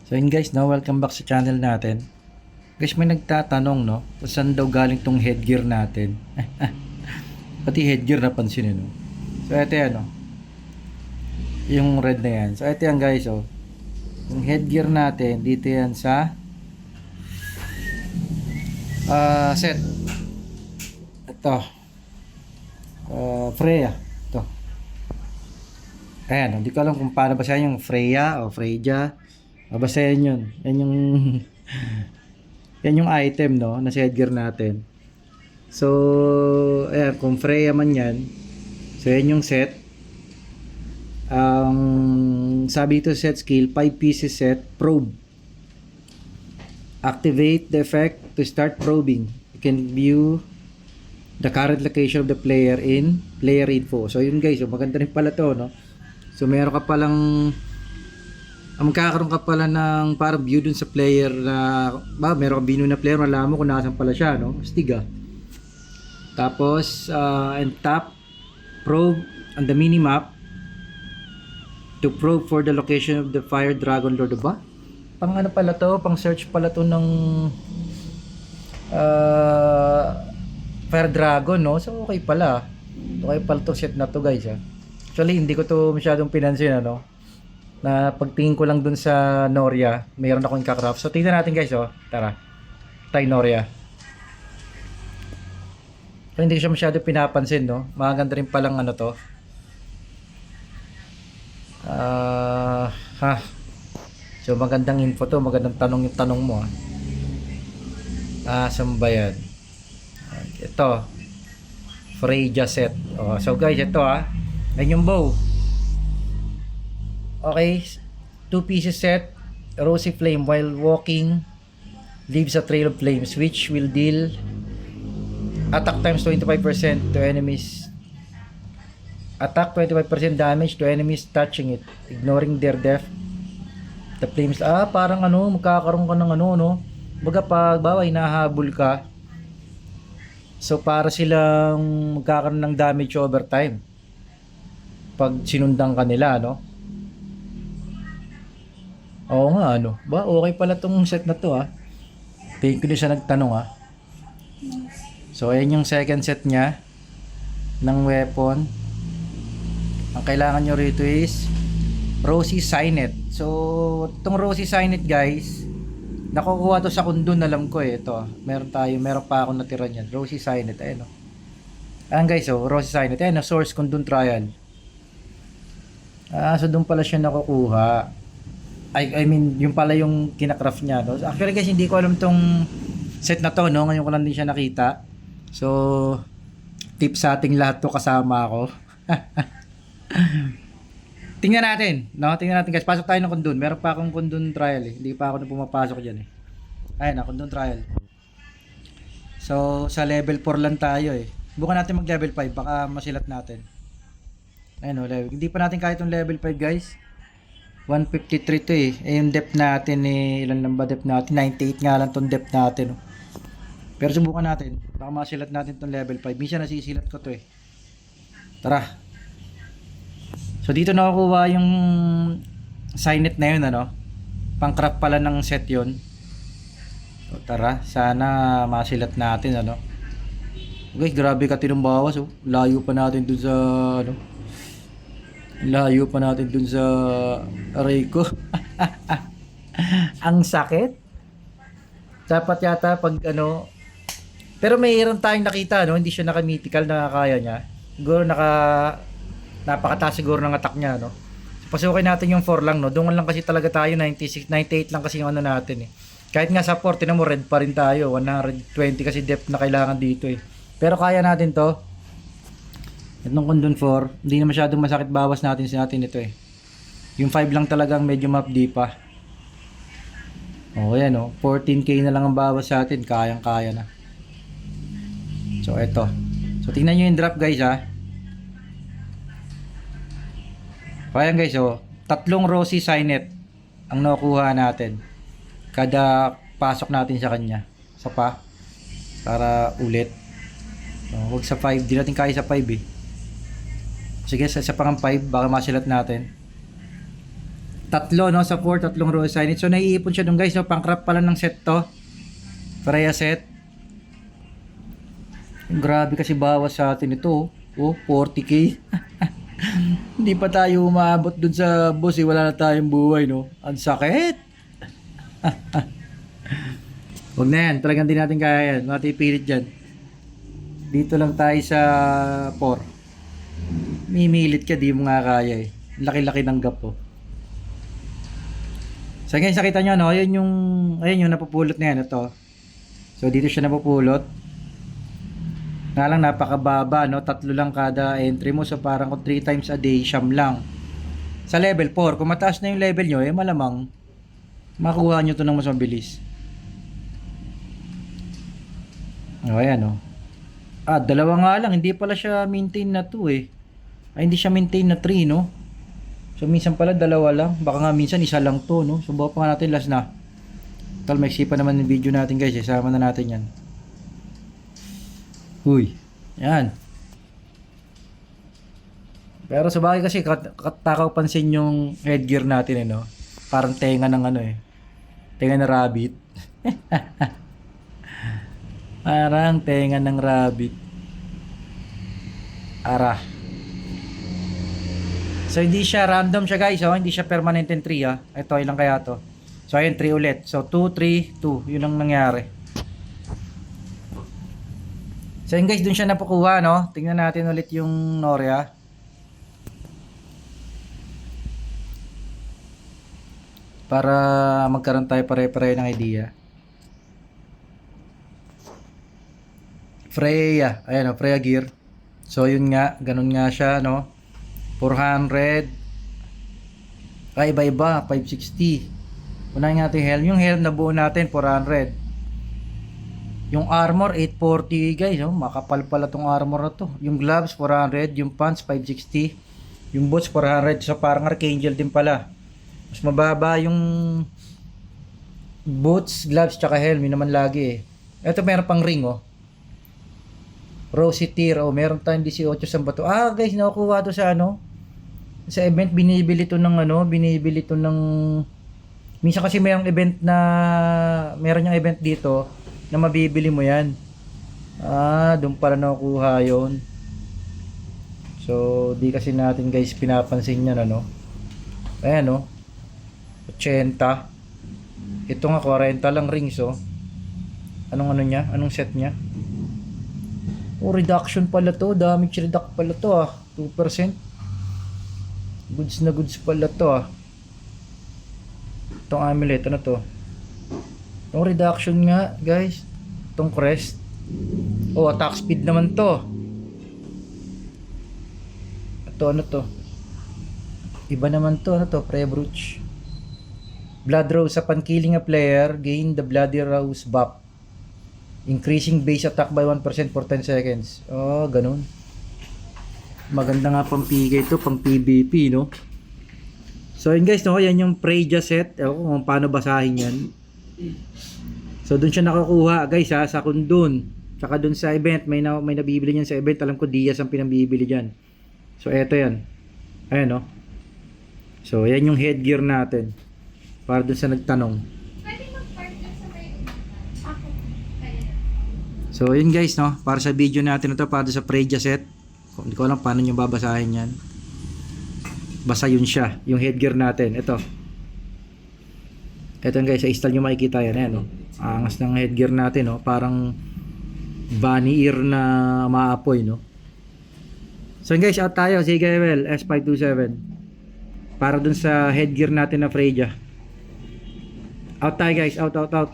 So yun guys, no, welcome back sa channel natin. Guys, may nagtatanong, no, kung saan daw galing tong headgear natin. Pati headgear napansin, no. So ito yan, no, yung red na yan. So ito yan guys, oh, yung headgear natin dito yan sa set. Ito Freya ito. Ayan, hindi ko alam kung paano ba siya, yung Freya o Freya. Basta yan yun. Yan yung yan yung item, no, na headgear natin. So ayan, kung Freya man yan, so yan yung set. Ang sabi ito set skill, 5 pieces set, probe. Activate the effect to start probing. You can view the current location of the player in player info. So yun guys, so maganda rin pala to, no. So meron ka palang magkakaroon ka pala ng parang view dun sa player na meron kang binu na player, malaman mo kung nasan pala siya, no. Stiga. Tapos and tap probe on the minimap to probe for the location of the fire dragon lord ba? Pang ano pala to, pang search pala to ng fire dragon, no. So okay pala. Okay pala to set na to guys, ha. Actually hindi ko to masyadong pinansin, ano, na pagtingin ko lang dun sa Noria, mayroon akong ika-craft. So tingnan natin guys, oh. Tara. Tayo Noria. So hindi ko siya masyadong pinapansin, no. Maganda rin palang ano to. So magandang info to, magandang tanong yung tanong mo, saan ba yan? Ito Freya set. So guys, ito yan yung bow. Okay, 2 pieces set, rosy flame while walking leaves a trail of flames which will deal attack times 25% to enemies. Attack 25% damage to enemies touching it, ignoring their death. The flames, parang ano, magkakaroon ka ng ano, no. Baga pag hinahabol ka, so para silang magkakaroon ng damage over time pag sinundan ka nila, no. Oo nga, ano ba, okay pala tong set na to, thank you din siya nagtanong, So ayan yung second set niya ng weapon. Ang kailangan nyo rito is Rosy Signet. So itong Rosy Signet guys, nakukuha to sa Kundun, alam ko ito. Meron pa ako natira niyan. Rosy Signet, ayun, ayan guys, Rosy Signet, ayun, source Kundun trial. So doon pala siya nakukuha. I mean, yung pala yung kinakraft niya, no? Actually guys, hindi ko alam tong set na to, no? Ngayon ko lang din siya nakita. So tip sa ating lahat to, kasama ako. Tingnan natin, no? Tingnan natin guys. Pasok tayo ng Kundun. Meron pa akong Kundun trial, hindi pa ako na pumapasok diyan, Ayun, Kundun trial. So sa level 4 lang tayo, Bukan natin mag level 5, baka masilat natin. Ayun, level. Hindi pa natin kaya itong level 5 guys. 153 to, yung depth natin, ilan lang ba depth natin? 98 nga lang tong depth natin, Pero subukan natin, baka masilat natin tong level 5. Minsan nasisilat ko to, Tara. So dito nakukuha yung signet na yun, pang craft pala ng set yun. So tara, sana masilat natin, Okay, grabe ka tinumbawas, layo pa natin dun sa layo pa natin dun sa aray ko. Ang sakit. Dapat yata pag pero mayroon tayong nakita, hindi siya naka-mythical na kaya niya. Siguro napakataas siguro ng attack niya, So pasukin natin yung 4 lang, Doon lang kasi talaga tayo, 96, 98 lang kasi yung natin, Kahit nga sa 4, tinan mo, red pa rin tayo. 120 kasi depth na kailangan dito, Pero kaya natin to. Itong Kundun 4, hindi na masyadong masakit, bawas natin ito, Yung 5 lang talagang medyo mapdi pa. Yan, 14k na lang ang bawas sa atin, kayang-kaya na. So eto. So tingnan niyo yung drop guys, Ayan guys, tatlong Rosy Signet ang nakukuha natin kada pasok natin sa kanya. Isa pa para ulit. Huwag sa 5, di natin kaya sa 5, Sige, sa pang 5 baka masilat natin. Tatlo, no? Sa 4, tatlong row signage. So, naiipon siya dun guys, no? Pang-craft pala ng set to. Freya set. Grabe kasi bawas sa atin ito. Oh, 40k. Hindi pa tayo umabot dun sa boss, eh. Wala na tayong buhay, no? Ang sakit. Huwag na yan. Talagang di natin kaya yan. Matipilit dyan. Dito lang tayo sa 4. Mimilit ka, di mo nga kaya eh. Laki-laki ng gap, oh. So guys, nakita nyo, no? Ayun yung napupulot na yan, ito. So dito siya napupulot. Nga lang napakababa, no? 3 lang kada entry mo. So parang kung 3 times a day, siyam lang. Sa level 4, kung mataas na yung level nyo, eh malamang makuha nyo to ng mas mabilis. O, ayan, o. Dalawa nga lang. Hindi pala siya maintain na 2 eh. Hindi siya maintain na 3, no? So minsan pala dalawa lang. Baka nga minsan isa lang to, no? Subukan pa nga natin, last na. Total, may sipa naman yung video natin guys. Isama na natin yan. Uy. Yan. Pero sa bagay kasi takaw pansin yung headgear natin, eh, no? Parang tenga ng ano eh. Tenga ng rabbit. Parang tenga ng rabbit. Ara. So hindi siya random siya guys, oh. Hindi siya permanent in 3 ah. Ito ilang kaya to. So ayun 3 ulit. So 2 3 2, 'yun ang nangyari. So yun guys, dun siya napukuha, no. Tingnan natin ulit yung Noria. Para magkaroon tayo pare-pareho ng idea. Freya, ayan, oh, Freya gear. So yun nga, ganun nga siya, no. 400. Iba-iba, 560. Unahin natin yung helm. Yung helm na buo natin, 400. Yung armor, 840 guys. Oh. Makapal pala tong armor na to. Yung gloves, 400. Yung pants, 560. Yung boots, 400. So parang Archangel din pala. Mas mababa yung boots, gloves, tsaka helm. Yun naman lagi eh. Ito meron pang ring, oh. Rosy tier, oh. Meron tayong 18 sa bato. Guys, nakukuha to sa ano. Sa event, binibili to ng ano. Binibili to ng... Minsan kasi mayroong event na... Meron yung event dito na mabibili mo yan. Doon pala nakukuha yun. So, di kasi natin guys pinapansin yan, ano. Ayan, oh. 80. Ito nga, 40 lang rings, oh. Anong ano niya? Anong set niya? Reduction pala to. Damage reduct pala to, ah. 2%. Goods na goods pala to, ah. Itong amulet, ano to? Itong reduction nga, guys. Itong crest. Attack speed naman to. Ito, ano to? Iba naman to, ano to? Pre-brooch. Blood Rose, upon killing a player, gain the Bloody Rose buff. Increasing base attack by 1% for 10 seconds. Ganun. Maganda nga pang PK ito, pang PvP, no? So, yun guys, no? Yan yung Freya set. Ewan kung paano basahin yan. So, dun siya nakakuha, guys, ha? Sa Kundun. Tsaka dun sa event, may nabibili niyan sa event. Alam ko, Diaz ang pinabibili dyan. So, eto yan. Ayan, no? So, yan yung headgear natin. Para dun sa nagtanong. So, yun guys, no? Para sa video natin ito, para sa Freya set. Hindi ko alam paano nyo babasahin yan. Basta yun siya. Yung headgear natin. Ito guys, sa install nyo makikita yan. Ayan, no? Angas ng headgear natin, no? Parang bunny ear na maapoy, no? So guys, out tayo. Sige, well, S527. Para dun sa headgear natin na Freya. Out tayo guys. Out.